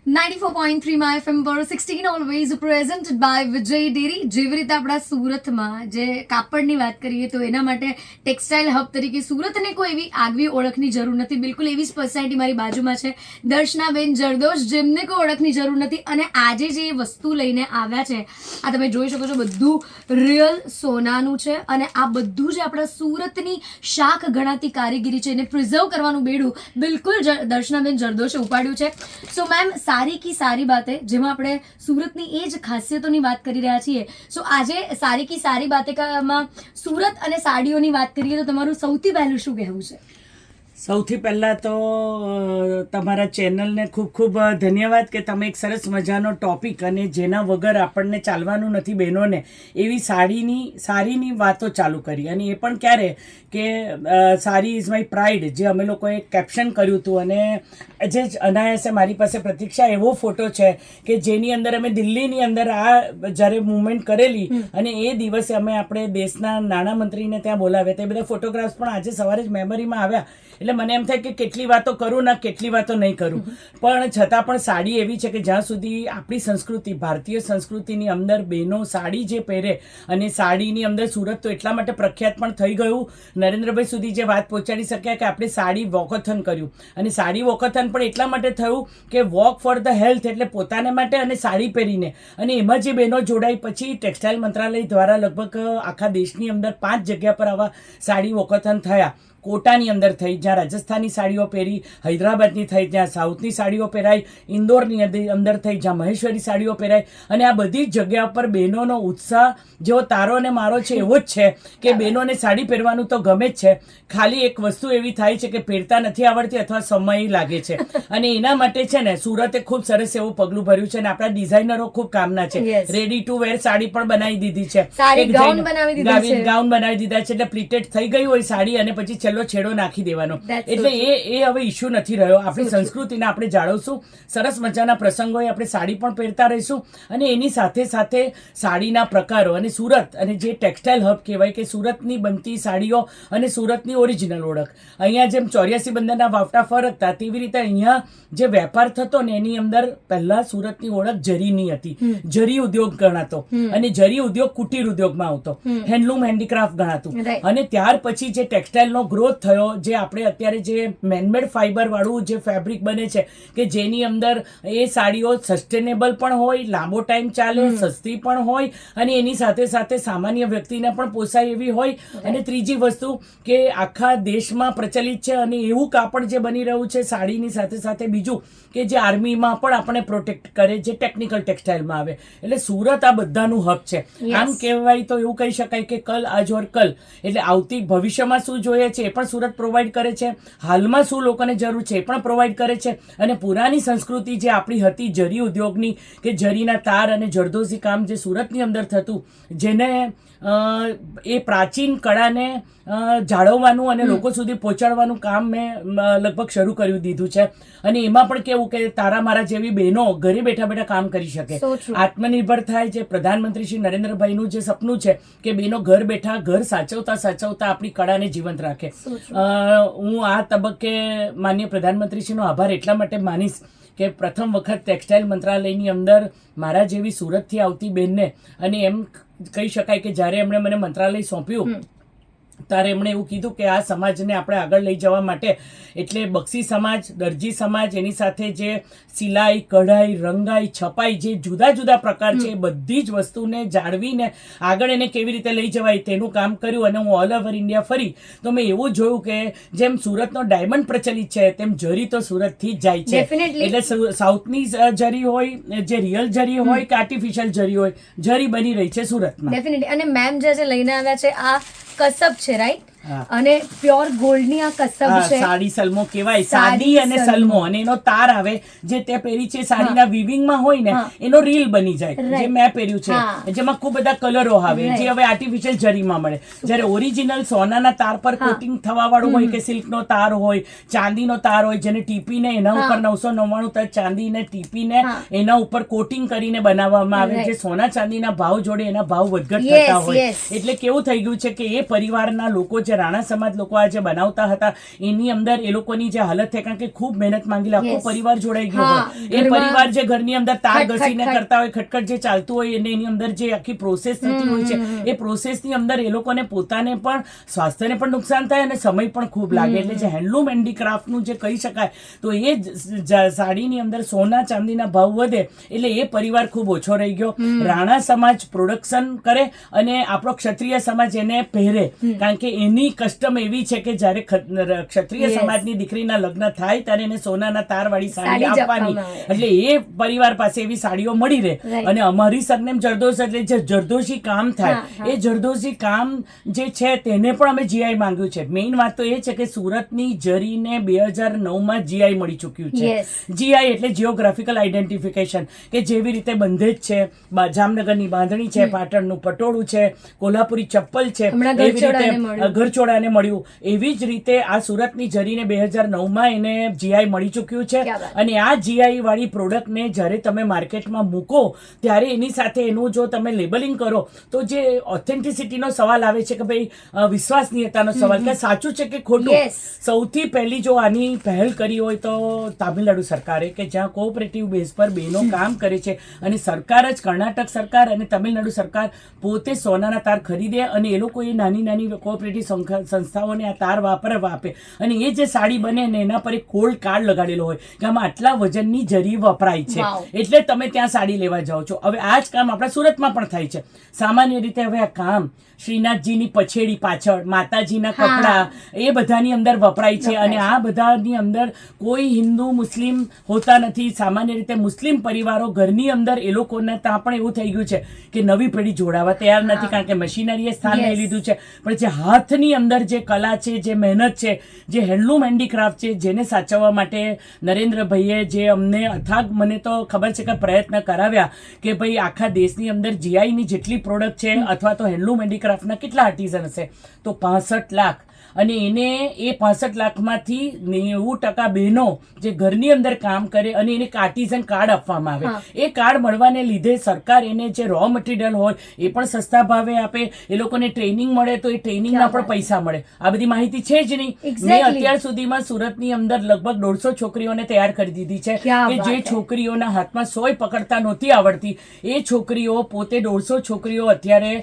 94.3 માં FM પર 16 always presented by Vijay Dairy. જેવી રીતે આપણા સુરતમાં જે કાપડની વાત કરીએ તો એના માટે ટેક્સટાઇલ હબ તરીકે સુરતને કોઈ એવી આગવી ઓળખની જરૂર નથી. બિલકુલ એવી જ પર્સનાલિટી મારી બાજુમાં છે, દર્શનાબેન જરદોશ, જેમને કોઈ ઓળખની જરૂર નથી. અને આજે જે વસ્તુ લઈને આવ્યા છે, આ તમે જોઈ શકો છો, બધું રિયલ સોનાનું છે. અને આ બધું જ આપણા સુરતની શાખ ગણાતી કારીગીરી છે, એને પ્રિઝર્વ કરવાનું બેડું બિલકુલ દર્શનાબેન જરદોશે ઉપાડ્યું છે. સો મેમ, સારી કી સારી બાતે, જેમાં આપણે સુરતની એ જ ખાસિયતોની વાત કરી રહ્યા છીએ. સો આજે સારી કી સારી બાતેમાં સુરત અને સાડીઓની વાત કરીએ તો તમારું સૌથી પહેલું શું કહેવું છે? સૌથી પહેલાં તો તમારા ચેનલને ખૂબ ખૂબ ધન્યવાદ કે તમે એક સરસ મજાનો ટોપિક અને જેના વગર આપણને ચાલવાનું નથી બહેનોને એવી સારીની વાતો ચાલુ કરી. અને એ પણ ક્યારે કે સારી ઇઝ માય પ્રાઇડ, જે અમે લોકોએ કેપ્શન કર્યું હતું. અને જે અનાયાસે મારી પાસે પ્રતીક્ષા એવો ફોટો છે કે જેની અંદર અમે દિલ્હીની અંદર આ જ્યારે મૂવમેન્ટ કરેલી અને એ દિવસે અમે આપણે દેશના નાણામંત્રીને ત્યાં બોલાવ્યા, તે બધા ફોટોગ્રાફ્સ પણ આજે સવારે જ મેમરીમાં આવ્યા. એટલે મને એમ થાય કે કેટલી વાતો કરું ના કેટલી વાતો નહીં કરું, પણ છતાં પણ સાડી એવી છે કે જ્યાં સુધી આપણી સંસ્કૃતિ, ભારતીય સંસ્કૃતિની અંદર બહેનો સાડી જે પહેરે, અને સાડીની અંદર સુરત તો એટલા માટે પ્રખ્યાત પણ થઈ ગયું, નરેન્દ્રભાઈ સુધી જે વાત પહોંચાડી શક્યા કે આપણે સાડી વોકથોન કર્યું. અને સાડી વોકથોન પણ એટલા માટે થયું કે વોક ફોર ધ હેલ્થ, એટલે પોતાને માટે અને સાડી પહેરીને. અને એમાં જે બહેનો જોડાઈ, પછી ટેક્સટાઇલ મંત્રાલય દ્વારા લગભગ આખા દેશની અંદર 5 જગ્યા પર આવા સાડી વોકથોન થયા. કોટાની અંદર થઈ, જ્યાં રાજસ્થાની સાડીઓ પહેરી, હૈદરાબાદની થઈ, જ્યાં સાઉથની સાડીઓ પહેરાઈ, ઇન્દોરની અંદર થઈ, જ્યાં મહેશ્વરી સાડીઓ પહેરાઈ. અને આ બધી જ જગ્યા પર બહેનોનો ઉત્સાહ જેવો તારો ને મારો છે એવો જ છે કે બહેનોને સાડી પહેરવાનું તો ગમે જ છે. ખાલી એક વસ્તુ એવી થાય છે કે પહેરતા નથી આવડતી અથવા સમય લાગે છે. અને એના માટે છે ને સુરતે ખૂબ સરસ એવું પગલું ભર્યું છે. અને આપણા ડિઝાઇનરો ખૂબ કામના છે. રેડી ટુ વેર સાડી પણ બનાવી દીધી છે, ગાઉન બનાવી દીધા છે. એટલે પ્લીટેડ થઈ ગઈ હોય સાડી અને પછી છેડો નાખી દેવાનો. એટલે એ હવે ઇશ્યુ નથી રહ્યો. આપણી સંસ્કૃતિને આપણે જાળવશું, સરસ મજાના પ્રસંગોએ આપણે સાડી પણ પહેરતા રહીશું. અને એની સાથે સાથે સાડીના પ્રકારો અને સુરત, અને જે ટેક્સટાઇલ હબ કહેવાય કે સુરતની બનતી સાડીઓ અને સુરતની ઓરિજિનલ ઓળખ. અહીંયા જેમ 84 બંદરના વાવટા ફરકતા, તેવી રીતે અહીંયા જે વેપાર થતો ને એની અંદર પહેલા સુરતની ઓળખ જરીની હતી. જરી ઉદ્યોગ ગણાતો, અને જરી ઉદ્યોગ કુટીર ઉદ્યોગમાં આવતો, હેન્ડલૂમ હેન્ડીક્રાફ્ટ ગણાતું. અને ત્યાર પછી જે ટેક્સટાઇલનો ગ્રોથ થયો, જે આપણે અત્યારે જે મેનમેડ ફાઈબર વાળું જે ફેબ્રિક બને છે કે જેની અંદર એ સાડીઓ સસ્ટેનેબલ પણ હોય, લાંબો ટાઈમ ચાલે, સસ્તી પણ હોય, અને એની સાથે સાથે સામાન્ય વ્યક્તિને પણ પોસાય એવી હોય. અને ત્રીજી વસ્તુ કે આખા દેશમાં પ્રચલિત છે. અને એવું કાપડ જે બની રહ્યું છે સાડીની સાથે સાથે બીજું કે જે આર્મીમાં પણ આપણે પ્રોટેક્ટ કરે, જે ટેકનિકલ ટેક્સટાઇલમાં આવે. એટલે સુરત આ બધાનું હબ છે. આમ કહેવાય તો એવું કહી શકાય કે કલ આજ ઓર કલ, એટલે આવતી ભવિષ્યમાં શું જોઈએ છે એ પણ સુરત પ્રોવાઈડ કરે છે, હાલમાં શું લોકોને જરૂર છે એ પણ પ્રોવાઈડ કરે છે. અને પુરાની સંસ્કૃતિ જે આપણી હતી જરી ઉદ્યોગની, કે જરીના તાર અને જરદોઝી કામ જે સુરતની અંદર થતું, જેને એ પ્રાચીન કળાને જાળવવાનું અને લોકો સુધી પહોંચાડવાનું કામ મેં લગભગ શરૂ કરી દીધું છે. અને એમાં પણ કેવું કે તારા મારા જેવી બહેનો ઘરે બેઠા બેઠા કામ કરી શકે, આત્મનિર્ભર થાય. જે પ્રધાનમંત્રી શ્રી નરેન્દ્રભાઈનું જે સપનું છે કે બહેનો ઘર બેઠા ઘર સાચવતા આપણી કળાને જીવંત રાખે. હું આ તબક્કે માનનીય પ્રધાનમંત્રીશ્રીનો આભાર એટલા માટે માનીશ કે પ્રથમ વખત ટેક્સટાઇલ મંત્રાલયની અંદર મારા જેવી સુરતથી આવતી બહેનને, અને એમ કહી શકાય કે જ્યારે એમણે મને મંત્રાલય સોંપ્યું ત્યારે એમણે એવું કીધું કે આ સમાજને આપણે આગળ લઈ જવા માટે, એટલે બક્ષી સમાજ, દરજી સમાજ, એની સાથે જે સિલાઈ, કઢાઈ, રંગાઈ, છપાઈ, જે જુદા જુદા પ્રકાર છે એ બધી જ વસ્તુને જાળવીને આગળ એને કેવી રીતે લઈ જવાય તેનું કામ કર્યું. અને હું ઓલ ઓવર ઇન્ડિયા ફરી તો મેં એવું જોયું કે જેમ સુરતનો ડાયમંડ પ્રચલિત છે તેમ જરી તો સુરતથી જ જાય છે. એટલે સાઉથની જરી હોય, જે રિયલ જરી હોય કે આર્ટિફિશિયલ જરી હોય, જરી બની રહી છે સુરતમાં. ડેફિનેટલી. અને મેમ જે લઈને આવ્યા છે આ કસબ છે, રાઈટ? અને પ્યોર ગોલ્ડ ની આ કસબ છે. સાડી સલમો કહેવાય, સાડી અને સલમો, અને એનો તાર આવે જે તે પહેરી છે સાડીના વિવિંગમાં હોય ને એનો રીલ બની જાય, જે મેં પહેર્યું છે, જેમાં ખૂબ બધા કલરો આવે, જે હવે આર્ટિફિશિયલ જરીમાં મળે. જ્યારે ઓરિજિનલ સોનાના તાર પર કોટિંગ થવા વાળું હોય, કે સિલ્કનો તાર હોય, ચાંદીનો તાર હોય, જેને ટીપીને એના ઉપર 999 તક ચાંદીને ટીપીને એના ઉપર કોટિંગ કરીને બનાવવામાં આવે, જે સોના ચાંદીના ભાવ જોડે એના ભાવ વધઘટ થતા હોય. એટલે કેવું થઈ ગયું છે કે એ પરિવારના લોકો જે રાણા સમાજ લોકો આ જે બનાવતા હતા એની અંદર એ લોકોની જે હાલત થઈ, કારણ કે ખૂબ મહેનત માંગી, આખો પરિવાર જોડાઈ ગયો હોય. એ પરિવાર જે ઘરની અંદર તાર ઘસીને કરતા હોય, ખટખટ જે ચાલતું હોય અને એની અંદર જે આખી પ્રોસેસ થતી હોય છે, એ પ્રોસેસની અંદર એ લોકોને પોતાને પણ સ્વાસ્થ્યને પણ નુકસાન થાય અને સમય પણ ખૂબ લાગે. એટલે જે હેન્ડલૂમ હેન્ડીક્રાફ્ટનું જે કહી શકાય તો એ સાડીની અંદર સોના ચાંદીના ભાવ વધે એટલે એ પરિવાર ખૂબ ઓછો રહી ગયો. રાણા સમાજ પ્રોડક્શન કરે અને આપણો ક્ષત્રિય સમાજ એને પહેરે, કારણ કે એની કસ્ટમ એવી છે કે જ્યારે ક્ષત્રિય સમાજની દીકરીના લગ્ન થાય ત્યારે એને સોનાના તારવાળી સાડી આપવાની, એટલે એ પરિવાર પાસે એવી સાડીઓ મળી રહે. અને અમારી સરનેમ જરદોશ એટલે જે જરદોશી કામ થાય, એ જરદોશી કામ જે છે તેને પણ અમે જીઆઈ માંગ્યું છે. મેઇન વાત તો એ છે કે સુરતની જરીને 2009માં જીઆઈ મળી ચૂક્યું છે. જીઆઈ એટલે જીઓગ્રાફિકલ આઈડેન્ટિફિકેશન, કે જેવી રીતે બંધેજ છે, જામનગરની બાંધણી છે, પાટણનું પટોળું છે, કોલ્હાપુરી ચપ્પલ છે, એવી રીતે ઘરચોળાને મળ્યું, એવી જ રીતે આ સુરતની જરીને 2009માં એને જીઆઈ મળી ચૂક્યું છે. અને આ જીઆઈ વાળી પ્રોડક્ટને જ્યારે તમે માર્કેટમાં મૂકો ત્યારે એની સાથે એનું જો તમે લેબલિંગ કરો તો જે ઓથેન્ટિસિટીનો સવાલ આવે છે કે ભાઈ વિશ્વસનીયતાનો સવાલ કે સાચું છે કે ખોટું. સૌથી પહેલી જો આની પહેલ કરી હોય તો તામિલનાડુ સરકારે, કે જ્યાં કોઓપરેટિવ બેઝ પર બહેનો કામ કરે છે અને સરકાર જ, કર્ણાટક સરકાર અને તમિલનાડુ સરકાર પોતે સોનાના તાર ખરીદે અને એ લોકો એ નાની નાની કોઓપરેટિવ સંસ્થાઓને આ તાર વાપરવા આપે અને એ જે સાડી બને ને એના પર એક ગોલ્ડ કાર્ડ લગાડેલો હોય કે આમાં આટલા વજનની જરી વપરાય છે, એટલે તમે ત્યાં સાડી લેવા જાઓ છો. હવે આ જ કામ આપણા સુરતમાં પણ થાય છે સામાન્ય રીતે. હવે આ કામ શ્રીનાથજીની પછેડી પાછળ માતાજીના કપડા એ બધાની અંદર વપરાય છે અને આ બધાની અંદર કોઈ હિન્દુ મુસ્લિમ હોતા નથી. સામાન્ય રીતે મુસ્લિમ પરિવારો ઘરની અંદર એ લોકોને ત્યાં પણ એવું થઈ ગયું છે કે નવી પેઢી જોડાવા તૈયાર નથી, કારણ કે મશીનરીએ સ્થાન લઈ લીધું છે. પણ જે હાથની અંદર જે કલા છે, જે મહેનત છે, જે હેન્ડલૂમ હેન્ડીક્રાફ્ટ છે, જેને સાચવવા માટે નરેન્દ્રભાઈએ જે અમને અથાગ, મને તો ખબર છે કે પ્રયત્ન કરાવ્યા કે ભાઈ આખા દેશની અંદર જીઆઈની જેટલી પ્રોડક્ટ છે અથવા તો હેન્ડલૂમ હેન્ડીક્રાફ્ટના કેટલા આર્ટિઝન હશે તો 65 લાખ, અને એને એ 65 લાખમાંથી 90% બહેનો જે ઘરની અંદર કામ કરે અને એને એક આર્ટિઝન કાર્ડ આપવામાં આવે. એ કાર્ડ મળવાને લીધે સરકાર એને જે રો મટીરિયલ હોય એ પણ સસ્તા ભાવે આપે, એ લોકોને ટ્રેનિંગ મળે તો એ ટ્રેનિંગના પણ પૈસા મળે. આ બધી માહિતી છે જ નહીં. મેં અત્યાર સુધીમાં સુરતની અંદર લગભગ 150 છોકરીઓને તૈયાર કરી દીધી છે કે જે છોકરીઓના હાથમાં સોય પકડતા નહોતી આવડતી, એ છોકરીઓ પોતે 150 છોકરીઓ અત્યારે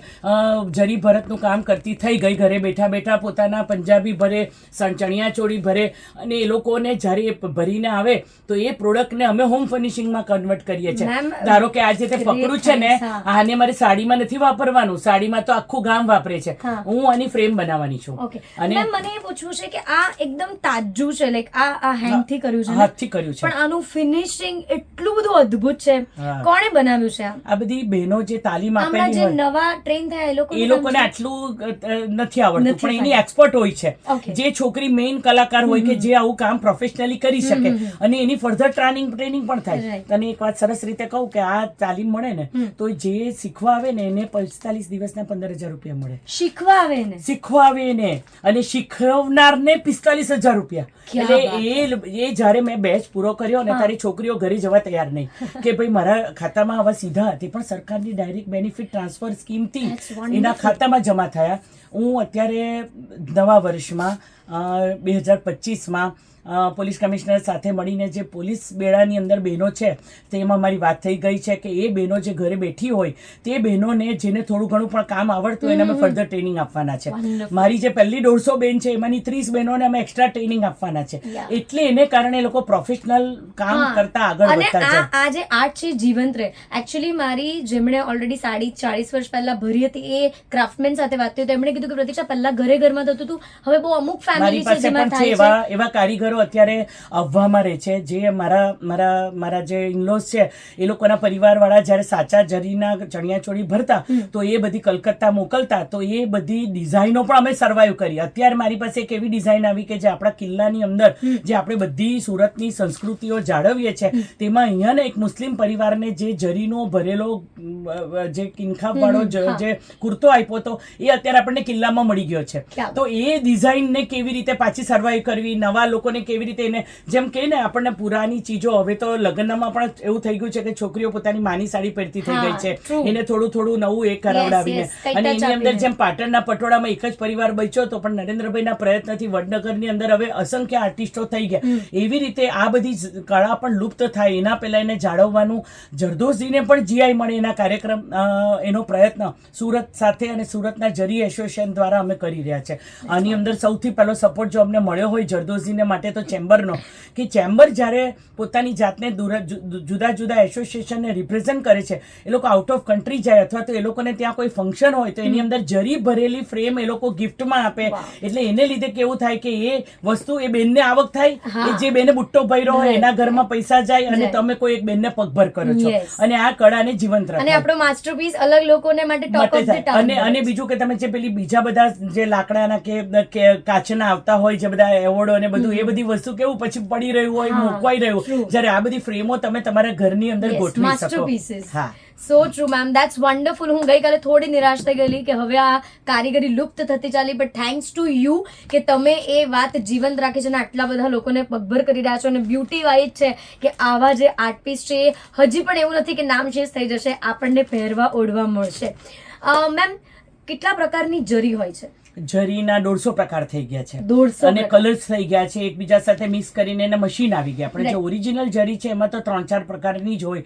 જરી ભરતનું કામ કરતી થઈ ગઈ. ઘરે બેઠા બેઠા પોતાના પંજાબી ભરે, ચણિયા ચોળી ભરે અને એ લોકોને જ્યારે એ ભરીને આવે તો એ પ્રોડક્ટને અમે હોમ ફર્નિશિંગમાં કન્વર્ટ કરીએ છીએ. ધારો કે આજે તે પકડું છે ને, આને મારે સાડીમાં નથી વાપરવાનું, સાડીમાં તો આખું ગામ વાપરે છે, હું આની ફ્રેમ બનાવવાની છું. અને મને એ પૂછવું છે કે આ એકદમ તાજું છે, લાઈક આ હેન્ડથી કર્યું છે, હાથથી કર્યું છે, પણ આનું ફિનિશિંગ એટલું બધું અદ્ભુત છે. કોણે બનાવ્યું છે આ બધી બહેનો જે તાલીમ આપેલી જે નવા ટ્રેન થયા એ લોકોને આટલું નથી આવડતું, પણ એની એક્સપર્ટ હોય છે. જે છોકરી મેઇન કલાકાર હોય કે જે આવું કામ પ્રોફેશનલી કરી શકે અને એની ફર્ધર ટ્રેનિંગ પણ થાય. તને એક વાત સરસ રીતે કહું કે આ તાલીમ મળે ને તો જે શીખવા આવે ને એને 45 દિવસના 15,000 રૂપિયા મળે. શીખવા આવે ને અને શીખવનારને 45,000 રૂપિયા. એટલે એ જયારે મેં બેચ પૂરો કર્યો ને ત્યારે છોકરીઓ ઘરે જવા તૈયાર નહીં કે ભાઈ મારા ખાતામાં આવા સીધા હતી, પણ સરકારની ડાયરેક્ટ બેનિફિટ ટ્રાન્સફર સ્કીમથી એના ખાતામાં જમા થયા. હું અત્યારે નવા વર્ષમાં 2025માં પોલીસ કમિશનર સાથે મળીને જે પોલીસ બેડાની અંદર બહેનો છે તેમાં મારી વાત થઈ ગઈ છે કે એ બહેનો જે ઘરે બેઠી હોય તે બહેનોને જેને થોડું ઘણું પણ કામ આવડતું હોય એને અમે ફર્ધર ટ્રેનિંગ આપવાના છે. મારી જે પહેલી 150 બેન છે એમાંની 30 બહેનોને અમે એક્સ્ટ્રા ટ્રેનિંગ આપવાના છે, એટલે એને કારણે એ લોકો પ્રોફેશનલ કામ કરતા આગળ વધતા જાય. આ જે આર્ટ છે જીવંત રહે. એકચ્યુઅલી મારી જેમણે ઓલરેડી સાડી 40 વર્ષ પહેલા ભરી હતી એ ક્રાફ્ટમેન સાથે વાત થઈ તો એમણે કીધું કે પ્રતીક્ષા પહેલા ઘરમાં થતું હતું, હવે બહુ અમુક ફેમિલી છે જેમાં થાય છે એવા કારીગરો અત્યારે આવવામાં રહે છે. જે મારા જે ઇનલોસ છે એ લોકોના પરિવારવાળા જ્યારે સાચા જરીના ચણિયાચોળી ભરતા તો એ બધી કલકત્તા મોકલતા, તો એ બધી ડિઝાઇનો પણ અમે સર્વાઈવ કરી. અત્યારે મારી પાસે એક એવી ડિઝાઇન આવી કે જે આપણા કિલ્લાની અંદર જે આપણે બધી સુરતની સંસ્કૃતિઓ જાળવીએ છીએ તેમાં અહીંયાને એક મુસ્લિમ પરિવારને જે જરીનો ભરેલો જે કિનખાબ વાળો જે કુર્તો આપ્યો હતો એ અત્યારે આપણને કિલ્લામાં મળી ગયો છે. તો એ ડિઝાઇનને કેવી કેવી રીતે પાછી સર્વાઈવ કરવી, નવા લોકોને કેવી રીતે એને જેમ કહે ને આપણને પુરાની ચીજો, હવે તો લગ્નમાં પણ એવું થઈ ગયું છે કે છોકરીઓ પોતાની માની સાડી પહેરતી થઈ ગઈ છે, એને થોડું થોડું નવું એ કરાવડાવીને, અને એની અંદર જેમ પાટણના પટોળામાં એક જ પરિવાર બચ્યો હતો, પણ નરેન્દ્રભાઈના પ્રયત્નથી વડનગરની અંદર હવે અસંખ્ય આર્ટિસ્ટો થઈ ગયા. એવી રીતે આ બધી કળા પણ લુપ્ત થાય એના પહેલા એને જાળવવાનું, જરદોશજીને પણ જીઆઈ મળે એના કાર્યક્રમ, એનો પ્રયત્ન સુરત સાથે અને સુરતના જરી એસોસિએશન દ્વારા અમે કરી રહ્યા છે. આની અંદર સૌથી પહેલો સપોર્ટ જો અમને મળ્યો હોય જરદોશજીને માટે તો ચેમ્બરનો, કે ચેમ્બર જ્યારે પોતાની જાતને જુદા જુદા એસોસિએશનને રિપ્રેઝન્ટ કરે છે, એ લોકો આઉટ ઓફ કન્ટ્રી જાય અથવા તો એ લોકોને ત્યાં કોઈ ફંક્શન હોય તો એની અંદર જરી ભરેલી ફ્રેમ એ લોકો ગિફ્ટમાં આપે. એટલે એને લીધે કેવું થાય કે એ વસ્તુ એ બેનને આવક થાય, એ જે બેને બુટ્ટો ભર્યો હોય એના ઘરમાં પૈસા જાય અને તમે કોઈ એક બેનને પગભર કરો છો અને આ કળાને જીવંત રાખો. અને આપણો માસ્ટરપીસ અલગ લોકોને માટે ટોપ ઓફ ધ ટાઉન. અને બીજું કે તમે જે પેલી બીજા બધા જે લાકડાના કે કાચના આવતા હોય જે બધા એવોર્ડો અને બધું, એ બધી વસ્તુ કેવું પછી પડી રહ્યું હોય, મૂકવાઈ રહ્યું, જ્યારે આ બધી ફ્રેમો તમે તમારા ઘરની અંદર ગોઠવી શકો. હા, સો ટ્રુ મેમ, ધેટ્સ વન્ડરફુલ. હું ગઈકાલે થોડી નિરાશ થઈ ગયેલી કે હવે આ કારીગરી લુપ્ત થતી ચાલી, બટ થેન્ક્સ ટુ યુ કે તમે એ વાત જીવંત રાખી છે અને આટલા બધા લોકોને પગભર કરી રહ્યા છો. અને બ્યુટી વાઇઝ છે કે આવા જે આર્ટ પીસ છે એ હજી પણ એવું નથી કે નામ શેષ થઈ જશે, આપણને પહેરવા ઓઢવા મળશે. મેમ, કેટલા પ્રકારની જરી હોય છે? જરીના 150 પ્રકાર થઈ ગયા છે, 150 અને કલર્સ થઈ ગયા છે, એકબીજા સાથે મિક્સ કરીને એને મશીન આવી ગયા. આપણે જે ઓરિજિનલ જરી છે એમાં તો 3-4 પ્રકારની જ હોય.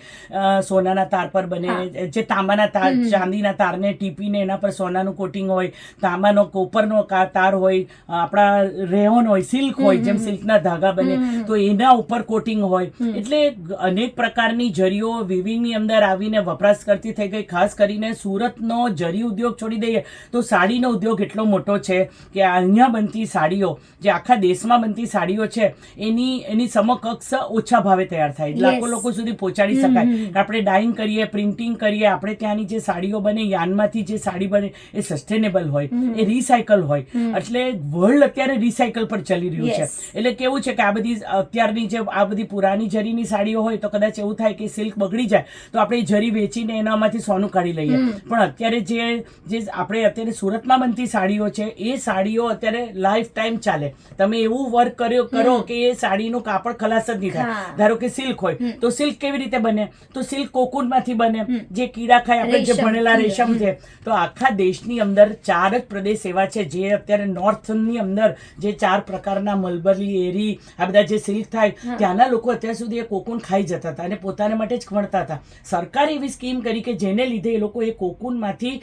સોનાના તાર પર બને, જે તાંબાના તાર, ચાંદીના તારને ટીપીને એના પર સોનાનું કોટિંગ હોય, તાંબાનો કોપરનો તાર હોય, આપણા રેહોન હોય, સિલ્ક હોય, જેમ સિલ્કના ધાગા બને તો એના ઉપર કોટિંગ હોય. એટલે અનેક પ્રકારની જરીઓ વિવિંગની અંદર આવીને વપરાશ કરતી થઈ ગઈ. ખાસ કરીને સુરતનો જરી ઉદ્યોગ છોડી દઈએ તો સાડીનો ઉદ્યોગ એટલો મોટો છે કે અહીંયા બનતી સાડીઓ, જે આખા દેશમાં બનતી સાડીઓ છે, એની સમકક્ષ ઓછા ભાવે તૈયાર થાય, લાખો લોકો સુધી પહોંચાડી શકાય. આપણે ડાઇંગ કરીએ, પ્રિન્ટિંગ કરીએ, આપણે ત્યાંની જે સાડીઓ બને, યાનમાંથી જે સાડી બને એ સસ્ટેનેબલ હોય, એ રિસાયકલ હોય. એટલે વર્લ્ડ અત્યારે રિસાયકલ પર ચાલી રહ્યું છે. એટલે કેવું છે કે આ બધી અત્યારની જે આ બધી પુરાની જરીની સાડીઓ હોય તો કદાચ એવું થાય કે સિલ્ક બગડી જાય તો આપણે જરી વેચીને એનામાંથી સોનું કાઢી લઈએ. પણ અત્યારે જે આપણે અત્યારે સુરતમાં બનતી સાડીઓ છે, એ સાડીઓ અત્યારે લાઈફ ટાઈમ ચાલે. તમે એવું વર્ક કરો કે એ સાડીનું કાપડ ખલાસ જ નહીં થાય. ધારો કે સિલ્ક હોય તો સિલ્ક કેવી રીતે બને? તો સિલ્ક કોકૂન માંથી બને, જે કીડા ખાય, આપણે જે ભણેલા રેશમ છે. તો આખા દેશની અંદર 4 જ પ્રદેશ એવા છે જે અત્યારે નોર્થની અંદર જે 4 પ્રકારના મલબરી, એરી, આ બધા જે સિલ્ક થાય, ત્યાંના લોકો અત્યાર સુધી એ કોકૂન ખાઈ જતા હતા અને પોતાના માટે જ વણતા હતા. સરકારે એવી સ્કીમ કરી કે જેને લીધે એ લોકો એ કોકૂનમાંથી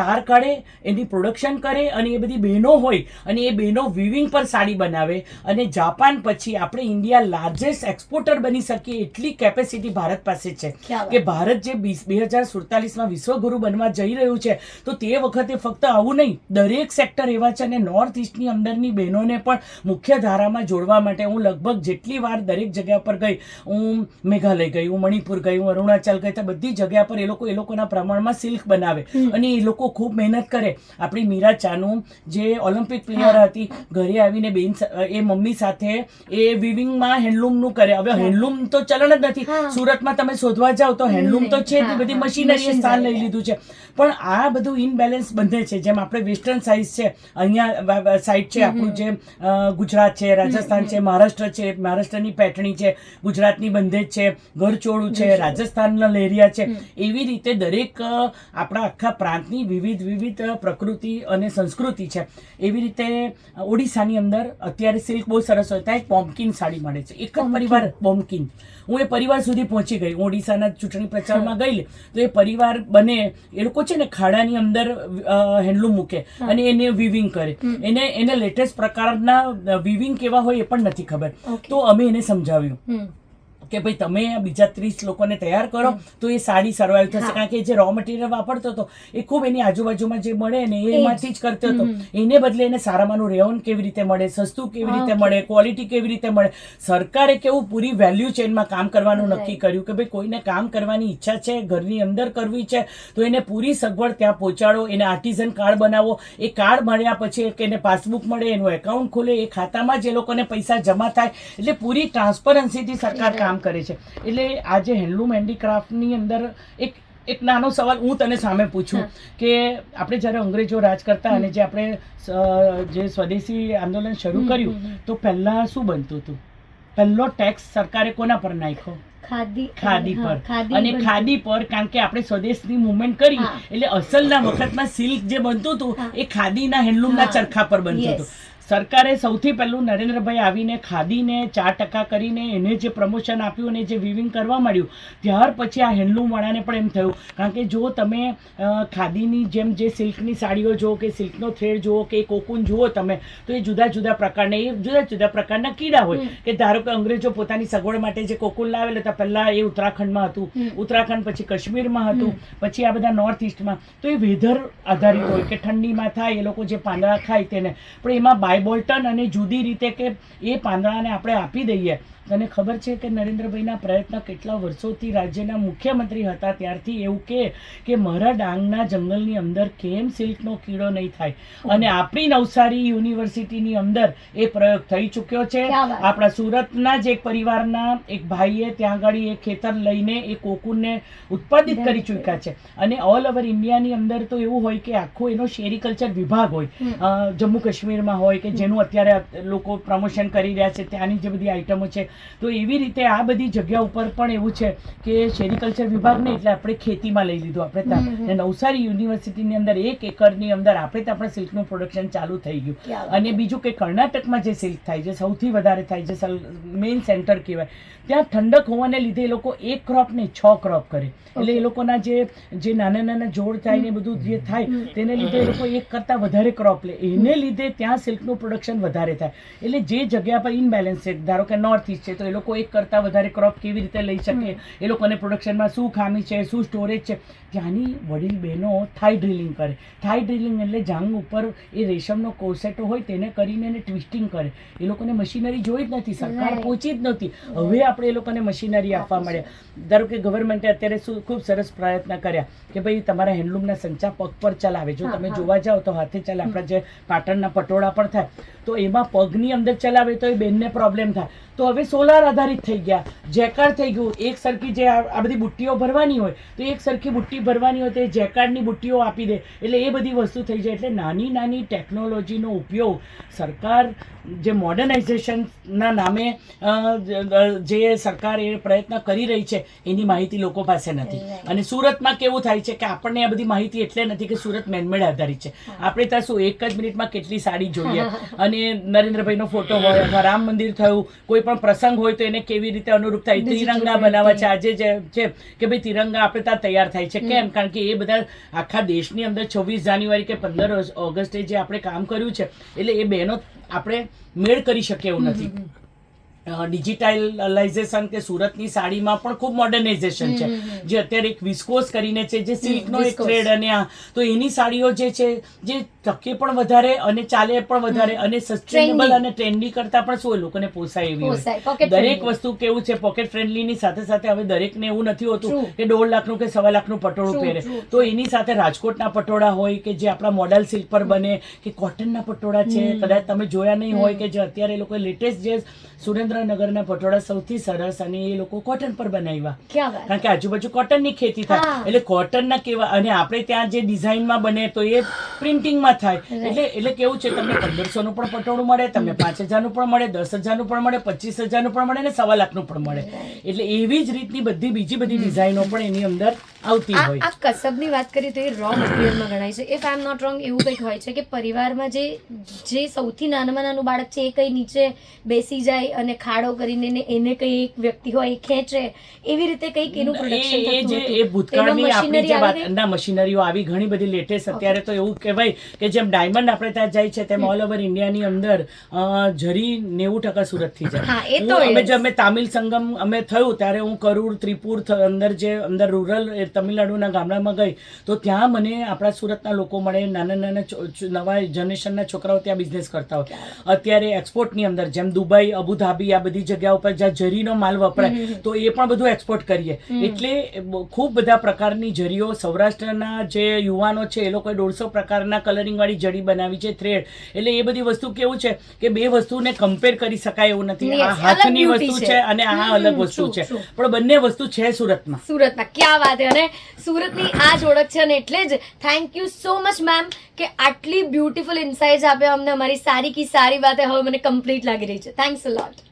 તાર કાઢે, એની પ્રોડક્શન કરે, અને એ બધી બહેનો હોય અને એ બહેનો વિવિંગ પર સાડી બનાવે. અને જાપાન પછી આપણે ઇન્ડિયા લાર્જેસ્ટ એક્સપોર્ટર બની શકીએ એટલી કેપેસિટી ભારત પાસે છે. કે ભારત જે 2047માં વિશ્વગુરુ બનવા જઈ રહ્યું છે, તો તે વખતે ફક્ત આવું નહીં, દરેક સેક્ટર એવા છે. અને નોર્થ ઇસ્ટની અંદરની બહેનોને પણ મુખ્ય ધારામાં જોડવા માટે હું લગભગ જેટલી વાર દરેક જગ્યા પર ગઈ, હું મેઘાલય ગઈ, હું મણિપુર ગઈ, હું અરુણાચલ ગઈ, તો બધી જગ્યા પર એ લોકોના પ્રમાણમાં સિલ્ક બનાવે અને એ લોકો ખૂબ મહેનત કરે. આપણી મીરા ચાનુ જે ઓલિમ્પિક પ્લેયર હતી, ઘરે આવીને બેન એ મમ્મી સાથે એ વિવિંગમાં હેન્ડલૂમનું કરે. હવે હેન્ડલૂમ તો ચલણ જ નથી સુરતમાં, તમે શોધવા જાઓ તો હેન્ડલૂમ તો છે જ, બધી મશીનરીએ સ્થાન લઈ લીધું છે. પણ આ બધું ઇનબેલેન્સ બંને છે. જેમ આપણે વેસ્ટર્ન સાઇઝ છે, અહીંયા સાઈડ છે આપણું, જે ગુજરાત છે, રાજસ્થાન છે, મહારાષ્ટ્ર છે, મહારાષ્ટ્રની પેટણી છે, ગુજરાતની બંધેજ છે, ઘરચોળું છે, રાજસ્થાનના લહેરિયા છે. એવી રીતે દરેક આપણા આખા પ્રાંતની વિવિધ પ્રકૃતિ અને સંસ્કૃતિ છે. એવી રીતે ઓડિશાની અંદર અત્યારે સિલ્ક બહુ સરસ હોય, ત્યાં એક પોમ્કિન સાડી મળે છે. એક જ પરિવાર પોમ્કિન, હું એ પરિવાર સુધી પહોંચી ગઈ. હું ઓડિશાના ચૂંટણી પ્રચારમાં ગઈ તો એ પરિવાર બને, એ લોકો છે ને ખાડાની અંદર હેન્ડલૂમ મૂકે અને એને વિવિંગ કરે. એને લેટેસ્ટ પ્રકારના વિવિંગ કેવા હોય એ પણ નથી ખબર. તો અમે એને સમજાવ્યું કે ભાઈ તમે બીજા 30 લોકોને તૈયાર કરો તો એ સાડી સર્વાઈવ થશે. કારણ કે જે રો મટીરિયલ વાપરતો હતો એ ખૂબ એની આજુબાજુમાં જે મળે ને એમાંથી જ કરતો હતો. એને બદલે એને સારામાંનું રેવન કેવી રીતે મળે, સસ્તું કેવી રીતે મળે, ક્વોલિટી કેવી રીતે મળે. સરકારે કેવું પૂરી વેલ્યુ ચેનમાં કામ કરવાનું નક્કી કર્યું કે ભાઈ કોઈને કામ કરવાની ઈચ્છા છે, ઘરની અંદર કરવી છે, તો એને પૂરી સગવડ ત્યાં પહોંચાડો. એને આર્ટિઝન કાર્ડ બનાવો. એ કાર્ડ મળ્યા પછી એને પાસબુક મળે, એનું એકાઉન્ટ ખોલે, એ ખાતામાં જે લોકોને પૈસા જમા થાય. એટલે પૂરી ટ્રાન્સપરન્સીથી સરકાર કામ કરે છે. એટલે આ જે હેન્ડલૂમ હેન્ડીક્રાફ્ટની અંદર એક એક નાનો સવાલ હું તને સામે પૂછું કે આપણે જ્યારે અંગ્રેજો રાજ કરતા અને જે આપણે જે સ્વદેશી આંદોલન શરૂ કર્યું તો પહેલા શું બનતું હતું? પહેલો ટેક્સ સરકારે કોના પર નાખ્યો? ખાદી પર. અને ખાદી પર કારણ કે આપણે સ્વદેશની મુવમેન્ટ કરી એટલે અસલના વખતમાં સિલ્ક જે બનતું હતું એ ખાદીના હેન્ડલૂમના ચરખા પર બનતું હતું. સરકારે સૌથી પહેલું નરેન્દ્રભાઈ આવીને ખાદીને 4% કરીને એને જે પ્રમોશન આપ્યું અને જે વિવિંગ કરવા માંડ્યું ત્યાર પછી આ હેન્ડલૂમવાળાને પણ એમ થયું. કારણ કે જો તમે ખાદીની જેમ જે સિલ્કની સાડીઓ જુઓ કે સિલ્કનો થ્રેડ જુઓ કે કોકૂન જુઓ તમે તો એ જુદા જુદા પ્રકારના કીડા હોય. કે ધારો કે અંગ્રેજો પોતાની સગવડ માટે જે કોકૂન લાવેલા હતા પહેલાં એ ઉત્તરાખંડમાં હતું, ઉત્તરાખંડ પછી કાશ્મીરમાં હતું, પછી આ બધા નોર્થ ઇસ્ટમાં. તો એ વેધર આધારિત હોય કે ઠંડીમાં થાય એ લોકો જે પાંદડા ખાય તેને પણ એમાં બોલ્ટન અને જુદી રીતે કે એ પાંદડાને આપણે આપી દઈએ. તને ખબર છે કે નરેન્દ્રભાઈના પ્રયત્ન કેટલા વર્ષોથી રાજ્યના મુખ્યમંત્રી હતા ત્યારથી એવું કે મારા ડાંગના જંગલની અંદર કેમ સિલ્કનો કીડો નહીં થાય અને આપણી નવસારી યુનિવર્સિટીની અંદર એ પ્રયોગ થઈ ચૂક્યો છે. આપણા સુરતના જ એક પરિવારના એક ભાઈએ ત્યાં આગળ એ ખેતર લઈને એ કોકૂનને ઉત્પાદિત કરી ચૂક્યા છે. અને ઓલ ઓવર ઇન્ડિયાની અંદર તો એવું હોય કે આખો એનો સેરીકલ્ચર વિભાગ હોય, જમ્મુ કાશ્મીરમાં હોય કે જેનું અત્યારે લોકો પ્રમોશન કરી રહ્યા છે ત્યાંની જે બધી આઈટમો છે. તો એવી રીતે આ બધી જગ્યા ઉપર પણ એવું છે કે સેરીકલ્ચર વિભાગ નહીં એટલે આપણે ખેતીમાં લઈ લીધું. આપણે ત્યાં નવસારી યુનિવર્સિટીની અંદર 1 એકરની અંદર આપણે ત્યાં પણ સિલ્કનું પ્રોડક્શન ચાલુ થઈ ગયું. અને બીજું કે કર્ણાટકમાં જે સિલ્ક થાય છે સૌથી વધારે થાય છે, મેઇન સેન્ટર કહેવાય, ત્યાં ઠંડક હોવાને લીધે એ લોકો 1 ક્રોપ નહીં 6 ક્રોપ કરે. એટલે એ લોકોના જે નાના નાના જોડ થાય ને બધું જે થાય તેને લીધે એ લોકો 1 કરતાં વધારે ક્રોપ લે. એને લીધે ત્યાં સિલ્કનું પ્રોડક્શન વધારે થાય. એટલે જે જગ્યા પર ઇનબેલેન્સ છે, ધારો કે નોર્થ ઇસ્ટ છે તો એ લોકો 1 કરતાં વધારે ક્રોપ કેવી રીતે લઈ શકે, એ લોકોને પ્રોડક્શનમાં શું ખામી છે, શું સ્ટોરેજ છે, ત્યાંની વડીલ બહેનો થાઈ ડ્રિલિંગ કરે. થાઈ ડ્રિલિંગ એટલે જાંગ ઉપર એ રેશમનો કોસેટો હોય તેને કરીને એને ટ્વિસ્ટિંગ કરે. એ લોકોને મશીનરી જોઈ જ નથી, સરકાર પહોંચી જ નહોતી. હવે આપણે એ લોકોને મશીનરી આપવા મળ્યા. ધારો કે ગવર્મેન્ટે અત્યારે ખૂબ સરસ પ્રયત્ન કર્યા કે ભાઈ તમારા હેન્ડલૂમના સંચા પગ પર ચલાવે. જો તમે જોવા જાઓ તો હાથે ચાલે. આપણા જે પાટણના પટોળા પણ થાય તો એમાં પગની અંદર ચલાવે તો એ બેનને પ્રોબ્લેમ થાય. તો હવે સોલાર આધારિત થઈ ગયા, જેકાર્ડ થઈ ગયું. એક સરખી જે આ બધી બુટ્ટીઓ ભરવાની હોય તો એક સરખી બુટ્ટી ભરવાની હોય તો એ જેકાર્ડની બુટ્ટીઓ આપી દે. એટલે એ બધી વસ્તુ થઈ જાય. એટલે નાની નાની ટેકનોલોજીનો ઉપયોગ સરકાર જે મોડર્નાઇઝેશનના નામે જે સરકાર એ પ્રયત્ન કરી રહી છે એની માહિતી લોકો પાસે નથી. અને સુરતમાં કેવું થાય છે કે આપણને આ બધી માહિતી એટલે નથી કે સુરત મેનમેડ આધારિત છે. આપણે ત્યાં શું 1 જ મિનિટમાં કેટલી સાડી જોઈએ અને નરેન્દ્રભાઈનો ફોટો હોય અથવા રામ મંદિર થયું, કોઈ પણ પ્રસંગ હોય તો એને કેવી રીતે અનુરૂપ થાય. તિરંગા બનાવવા છે આજે જે છે કે ભાઈ તિરંગા આપણે ત્યાં તૈયાર થાય છે. કેમ? કારણ કે એ બધા આખા દેશની અંદર 26 જાન્યુઆરી કે 15 ઓગસ્ટે જે આપણે કામ કર્યું છે એટલે એ બહેનો આપણે મેળ કરી શકીએ એવું નથી. ડિજિટલાઇઝેશન કે સુરતની સાડીમાં પણ ખૂબ મોડર્નાઇઝેશન છે. જે અત્યારે એક વિસ્કોસ કરીને છે જે સિલ્કનો એક થ્રેડ અને આ તો એની સાડીઓ જે છે જે ટકે પણ વધારે અને ચાલે પણ વધારે અને સસ્ટેનેબલ અને ટ્રેન્ડી કરતા પણ શું લોકોને પોસાય એવી હોય. દરેક વસ્તુ કેવું છે પોકેટ ફ્રેન્ડલીની સાથે સાથે હવે દરેકને એવું નથી હોતું કે 1.5 લાખનું કે 1.25 લાખનું પટોળું પહેરે. તો એની સાથે રાજકોટના પટોળા હોય કે જે આપણા મોડલ સિલ્ક પર બને કે કોટનના પટોળા છે, કદાચ તમે જોયા નહીં હોય કે જે અત્યારે લોકો લેટેસ્ટ જે સુરેન્દ્રનગરના પટોળા સૌથી સરસ અને એ લોકો કોટન પર બનાવ્યા. કારણ કે આજુબાજુ કોટનની ખેતી થાય એટલે કોટનના કેવા અને આપણે ત્યાં જે ડિઝાઇનમાં બને તો એ પ્રિન્ટિંગમાં થાય. એટલે કેવું છે તમને 1500 નું પણ પટોળું મળે, તમને 5000 નું પણ મળે, 10,000 નું પણ મળે, 25,000 નું પણ મળે અને 1.25 લાખનું પણ મળે. એટલે એવી જ રીતની બીજી બધી ડિઝાઇનો પણ એની અંદર આવતી હોય. આ કસબની વાત કરીએ તો એ રો મટીરિયલમાં ગણાય છે. If I am not wrong એવું કંઈક હોય છે કે પરિવારમાં જે સૌથી નાનામાં નાનું બાળક છે એ કઈ નીચે બેસી જાય અને ખાડો કરીને એને કઈ એક વ્યક્તિ હોય એ ખેંચે એવી રીતે કઈક એનું પ્રોડક્શન થતું હતું. એ ભૂતકાળની આપણી જે વાત ના મશીનરીઓ આવી ઘણી બધી લેટેસ્ટ. અત્યારે તો એવું કહેવાય કે જેમ ડાયમંડ આપણે ત્યાં જાય છે તેમ ઓલ ઓવર ઇન્ડિયાની અંદર જરી 90% સુરતથી જાય. અમે તામિલ સંગમ અમે થયું ત્યારે હું કરૂર ત્રિપુર અંદર રૂરલ તમિલનાડુના ગામડામાં ગઈ તો ત્યાં મને આપણા સુરતના લોકો મળે, નાના નવા જનરેશનના છોકરાઓ ત્યાં બિઝનેસ કરતા હોય. અત્યારે એક્સપોર્ટની અંદર જેમ દુબઈ, અબુધાબી આ બધી જગ્યા ઉપર જ્યાં જરીનો માલ વપરાય તો એ પણ બધું એક્સપોર્ટ કરીએ. એટલે ખૂબ બધા પ્રકારની જરીઓ સૌરાષ્ટ્રના જે યુવાનો છે એ લોકોએ 150 પ્રકારના કલરિંગ વાળી જડી બનાવી છે, થ્રેડ. એટલે એ બધી વસ્તુ કેવું છે કે બે વસ્તુને કમ્પેર કરી શકાય એવું નથી. આ હાથની વસ્તુ છે અને આ અલગ વસ્તુ છે પણ બંને વસ્તુ છે સુરતમાં. ક્યાં વાત છે. અને અને સુરતની આ જ ઓળખ છે અને એટલે જ thank you so much ma'am કે આટલી બ્યુટીફુલ ઇન્સાઇટ્સ આપ્યા અમને. અમારી સારી કી સારી વાતે હવે મને કમ્પ્લીટ લાગી રહી છે. થેન્ક્સ અ લોટ.